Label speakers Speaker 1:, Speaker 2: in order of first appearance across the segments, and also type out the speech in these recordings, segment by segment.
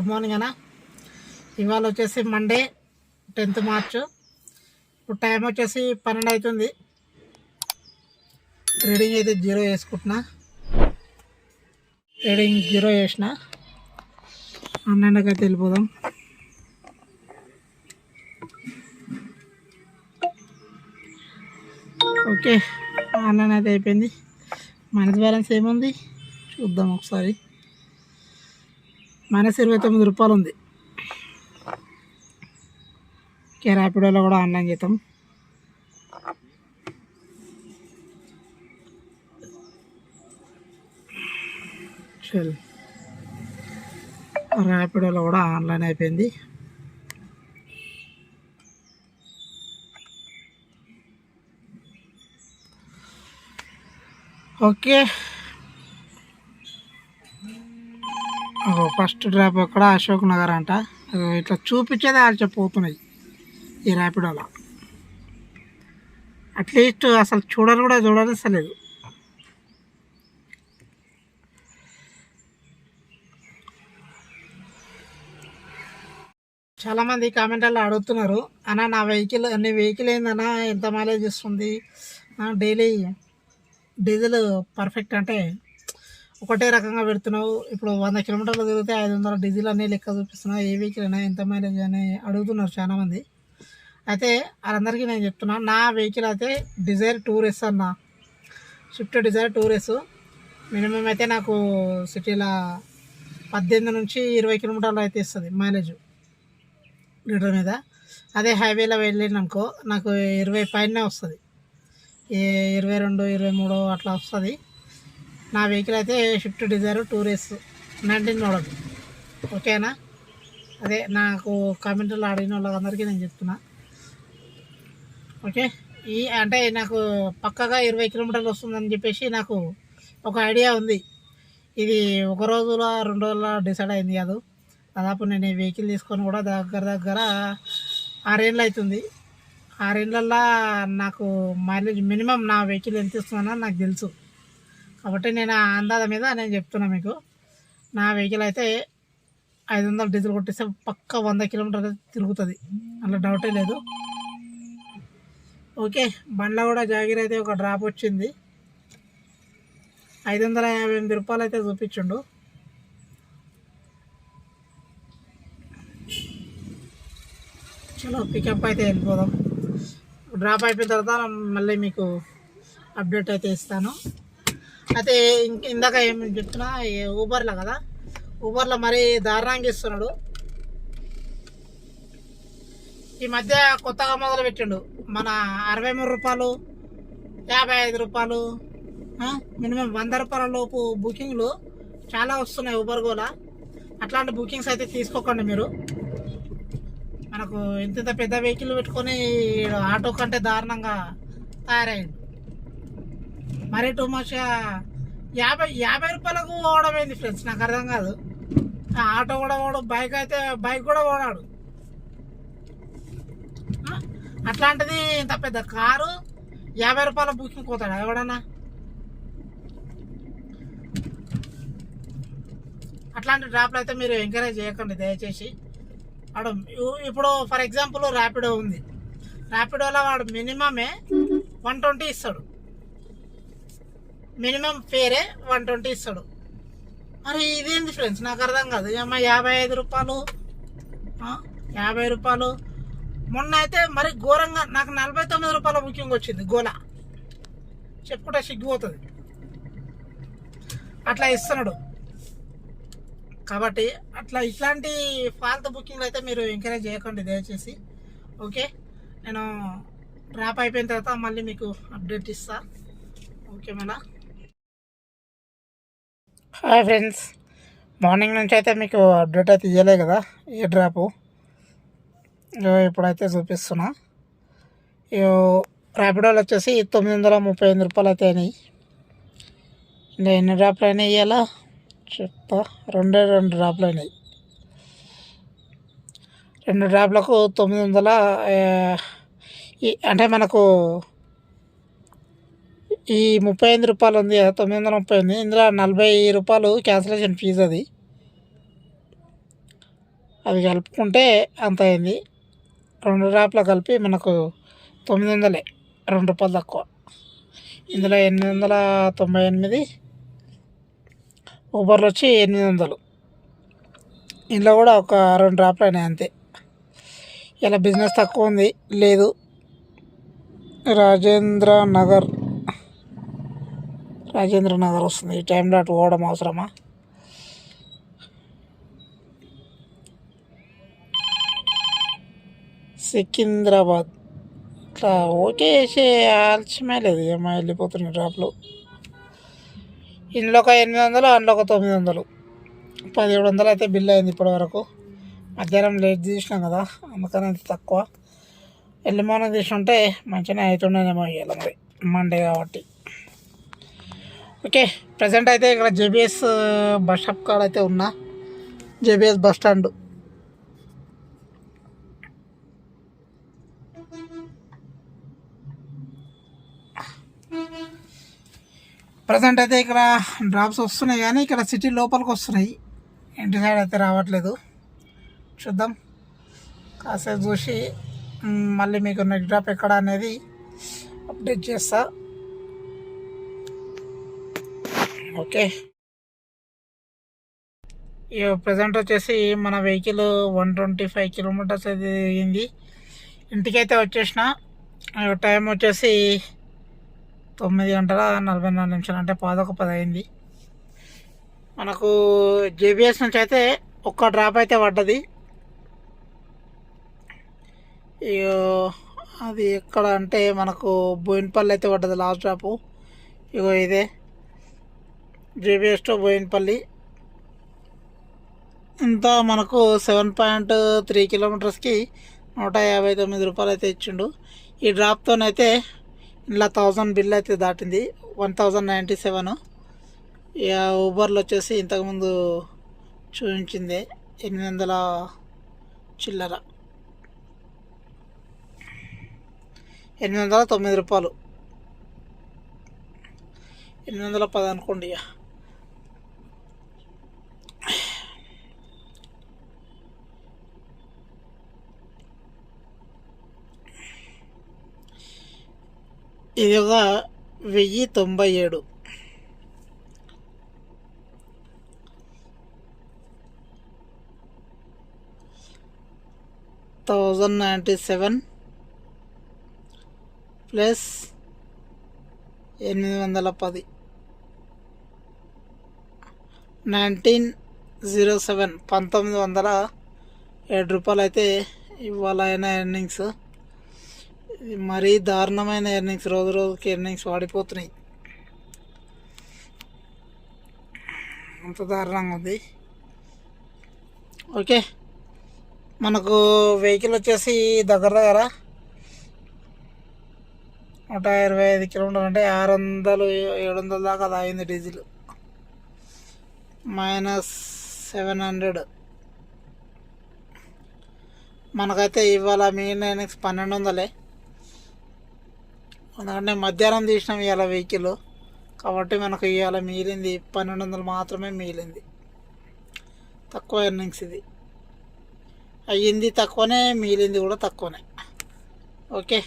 Speaker 1: Good morning అన్న. ఇవాళ వచ్చేసి మండే 10th మార్చ్. ఇప్పుడు టైం వచ్చేసి 12 అవుతుంది. రీడింగ్ అయితే 0 వేసుకుంటున్నా. రీడింగ్ 0 వేసిన. ఆన్లైన్లోకి అయితే వెళ్ళిపోదాం. ఓకే, ఆన్లైన్ అయితే అయిపోయింది. మైనస్ బ్యాలెన్స్ ఏముంది చూద్దాం ఒకసారి. -29 రూపాయలు ఉంది. ఓకే, ర్యాపిడోలో కూడా ఆన్లైన్ చేద్దాం. చల్, ర్యాపిడోలో కూడా ఆన్లైన్ అయిపోయింది. ఓకే, ఫస్ట్ డ్రాప్ అక్కడ అశోక్ నగర్ అంట. ఇట్లా చూపించేది వాళ్ళు చెప్పబోతున్నాయి ఈ ర్యాపిడోలో. అట్లీస్ట్ అసలు చూడలేదు. చాలామంది కామెంట్లలో అడుగుతున్నారు, అన్న నా వెహికల్ ఏందన్నా ఎంత మైలేజ్ ఇస్తుంది, డైలీ డీజిల్ పర్ఫెక్ట్ అంటే ఒకటే రకంగా పెడుతున్నావు, ఇప్పుడు 100 కిలోమీటర్లు తిరిగితే 500 డీజిల్ అనే లెక్క చూపిస్తున్నావు, ఏ వెహికల్ అయినా ఎంత మైలేజ్ అని అడుగుతున్నారు చాలామంది. అయితే వాళ్ళందరికీ నేను చెప్తున్నా, నా వెహికల్ అయితే డిజైర్ టూరెస్ అన్న, స్విఫ్ట్ డిజైర్ టూరెస్. మినిమం అయితే నాకు సిటీలో 18 నుంచి 20 కిలోమీటర్లు అయితే ఇస్తుంది మైలేజ్ లీటర్ మీద. అదే హైవేలో వెళ్ళిననుకో నాకు 20 పైనే వస్తుంది, 22, 23 అట్లా వస్తుంది. నా వెహికల్ అయితే స్విఫ్ట్ డిజైర్ టూరెస్ 19 మోడల్. ఓకేనా? అదే నాకు కామెంట్లో అడిగిన వాళ్ళందరికీ నేను చెప్తున్నా. ఓకే, అంటే నాకు పక్కగా 20 కిలోమీటర్లు వస్తుందని చెప్పేసి నాకు ఒక ఐడియా ఉంది. ఇది ఒక రోజులో 2 రోజుల డిసైడ్ అయింది కాదు. దాదాపు నేను ఈ వెహికల్ తీసుకొని కూడా దగ్గర 6 ఏళ్ళు అవుతుంది. 6 ఏళ్ళల్లో నాకు మైలేజ్ మినిమం నా వెహికల్ ఎంత ఇస్తుందన్నా నాకు తెలుసు. కాబట్టి నేను అందాజ మీద నేను చెప్తున్నా మీకు. నా వెహికల్ అయితే 500 డీజిల్ కొట్టిస్తే పక్క 100 కిలోమీటర్లు తిరుగుతుంది, అలా డౌటే లేదు. ఓకే, బండ్లో కూడా జాగిర్ అయితే ఒక డ్రాప్ వచ్చింది. 558 రూపాయలు అయితే చూపించిండు. చలో పికప్ అయితే వెళ్ళిపోదాం. డ్రాప్ అయిపోయిన తర్వాత మళ్ళీ మీకు అప్డేట్ అయితే ఇస్తాను. అయితే ఇందాక ఏం చెప్తున్నా, ఊబర్లో కదా, ఊబర్లో మరీ దారుణంగా ఇస్తున్నాడు. ఈ మధ్య కొత్తగా మొదలు పెట్టిండు. మన 63 రూపాయలు, 55 రూపాయలు, మినిమం 100 రూపాయల లోపు బుకింగ్లు చాలా వస్తున్నాయి ఊబర్ గోలా. అట్లాంటి బుకింగ్స్ అయితే తీసుకోకండి మీరు. మనకు ఇంత పెద్ద వెహికల్ పెట్టుకొని ఆటో కంటే దారుణంగా తయారైంది. మరీ టూ మచ్గా 50 రూపాయలకు పోవడం ఏంది ఫ్రెండ్స్, నాకు అర్థం కాదు. ఆటో కూడా పోవడం, బైక్ కూడా పోడాడు. అట్లాంటిది ఇంత పెద్ద కారు 50 రూపాయల బుకింగ్ పోతాడు ఎవడన్నా? అట్లాంటి డ్రాప్లు అయితే మీరు ఎంకరేజ్ చేయకండి దయచేసి. వాడు ఇప్పుడు ఫర్ ఎగ్జాంపుల్ ర్యాపిడో ఉంది, ర్యాపిడోలో వాడు మినిమమే 120 ఇస్తాడు, మినిమం ఫేరే 120 ఇస్తాడు. మరి ఇదేంది ఫ్రెండ్స్, నాకు అర్థం కాదు. 55 రూపాయలు, 50 రూపాయలు. మొన్న అయితే మరి ఘోరంగా నాకు 49 రూపాయల బుకింగ్ వచ్చింది గోలా. చెప్పుకుంటే సిగ్గిపోతుంది, అట్లా ఇస్తున్నాడు. కాబట్టి ఇట్లాంటి ఫాల్తు బుకింగ్లు అయితే మీరు ఎంకరేజ్ చేయకండి దయచేసి. ఓకే, నేను డ్రాప్ అయిపోయిన తర్వాత మళ్ళీ మీకు అప్డేట్ ఇస్తా. ఓకే మన హాయ్ ఫ్రెండ్స్, మార్నింగ్ నుంచి అయితే మీకు అప్డేట్ అయితే ఇవ్వలే కదా ఏ డ్రాపు. ఇప్పుడైతే చూపిస్తున్నా. ర్యాపిడోలు వచ్చేసి 935 రూపాయలు అయితే అయినాయి. ఇంకా ఎన్ని డ్రాప్లు అయినాయి ఇవ్వాలా చెప్తా. 2 డ్రాప్లు అయినాయి. 2 డ్రాప్లకు 900. అంటే మనకు ఈ 35 రూపాయలు ఉంది కదా, 938. ఇందులో 40 రూపాయలు క్యాన్సిలేషన్ ఫీజు. అది అది కలుపుకుంటే అంత అయింది. 2 డ్రాప్లో కలిపి మనకు 900, ₹2 తక్కువ. ఇందులో 898, ఊబర్లో వచ్చి 800. ఇందులో కూడా ఒక 2 డ్రాప్లు అయినాయి అంతే. ఇలా బిజినెస్ తక్కువ ఉంది లేదు. రాజేంద్ర నగర్ వస్తుంది. ఈ టైంలో అటు పోవడం అవసరమా? సికింద్రాబాద్ ఇట్లా ఓకే చేసే ఆలస్యమే లేదు. ఏమో వెళ్ళిపోతున్నాయి డ్రాప్లు. ఇందులో ఒక 800, అందులో ఒక 900, 1700 అయితే బిల్ అయింది ఇప్పటి వరకు. మధ్యాహ్నం లేట్ తీసినాం కదా, అందుకని అంత తక్కువ. ఎర్లీ మార్నింగ్ తీసుకుంటే మంచిగానే అవుతుండేనేమో ఇవాళ, మరి మండే కాబట్టి. ఓకే, ప్రజెంట్ అయితే ఇక్కడ జేబీఎస్ బస్ స్టాప్ కాడ అయితే ఉన్నా. JBS bus stand. ప్రజెంట్ అయితే ఇక్కడ డ్రాప్స్ వస్తున్నాయి, కానీ ఇక్కడ సిటీ లోపలికి వస్తున్నాయి, ఇంటి సైడ్ అయితే రావట్లేదు. చూద్దాం, కాసేపు చూసి మళ్ళీ మీకు నెక్స్ట్ డ్రాప్ ఎక్కడ అనేది అప్డేట్ చేస్తా. ఓకే, ప్రజెంట్ వచ్చేసి మన వెహికల్ 125 కిలోమీటర్స్ అయితే తిరిగింది. ఇంటికైతే వచ్చేసిన. టైం వచ్చేసి 9:44, అంటే 11:10 అయింది. మనకు జేబీఎస్ నుంచి అయితే ఒక్క డ్రాప్ అయితే పడ్డది. అది ఎక్కడ అంటే మనకు బోయినపల్లి అయితే పడ్డది లాస్ట్ డ్రాపు. ఇగో ఇదే జేబీఎస్ టు బోయినపల్లి. ఇంత మనకు 7.3 కిలోమీటర్స్కి ₹159 అయితే ఇచ్చిండు. ఈ డ్రాప్తోనైతే ఇలా 1000 బిల్ అయితే దాటింది, 1097. ఇక ఊబర్లో వచ్చేసి ఇంతకుముందు చూపించింది 800 చిల్లర, ₹809, 810 అనుకోండి. ఇక ఇది ఒక 1097. $1097 ప్లస్ 810, 1907, ₹1907 అయితే ఇవాళ అయిన ఎర్నింగ్స్. మరీ దారుణమైన ఎర్నింగ్స్, రోజు రోజుకి ఎర్నింగ్స్ వాడిపోతున్నాయి, అంత దారుణంగా ఉంది. ఓకే, మనకు వెహికల్ వచ్చేసి దగ్గర 125 కిలోమీటర్లు, అంటే 600-700 దాకా అది అయింది. డీజిల్ -700. మనకైతే ఇవాళ మిగిలిన ఎర్నింగ్స్ 1200. ఎందుకంటే మధ్యాహ్నం తీసినాం ఇవాళ వెహికల్, కాబట్టి మనకు ఇవాళ మిగిలింది 1200 మాత్రమే మిగిలింది. తక్కువ ఎర్నింగ్స్. ఇది అయ్యింది తక్కువనే, మిగిలింది కూడా తక్కువనే. ఓకే,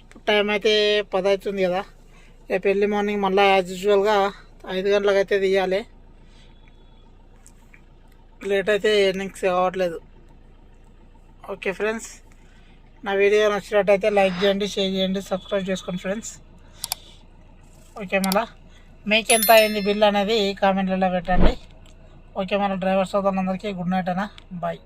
Speaker 1: ఇప్పుడు టైం అయితే 10 అవుతుంది కదా. రేపు ఎర్లీ మార్నింగ్ మళ్ళీ యాజ్ యూజువల్గా 5 గంటలకు అయితే తీయాలి. లేట్ అయితే ఎర్నింగ్స్ కావట్లేదు. ఓకే ఫ్రెండ్స్, నా వీడియో నచ్చినట్టయితే లైక్ చేయండి, షేర్ చేయండి, సబ్స్క్రైబ్ చేసుకోండి ఫ్రెండ్స్. ఓకే, మళ్ళీ మీకు ఎంత అయింది బిల్ అనేది కామెంట్లలో పెట్టండి. ఓకే, మన డ్రైవర్ సోదరులందరికీ గుడ్ నైట్ అన్న, బాయ్.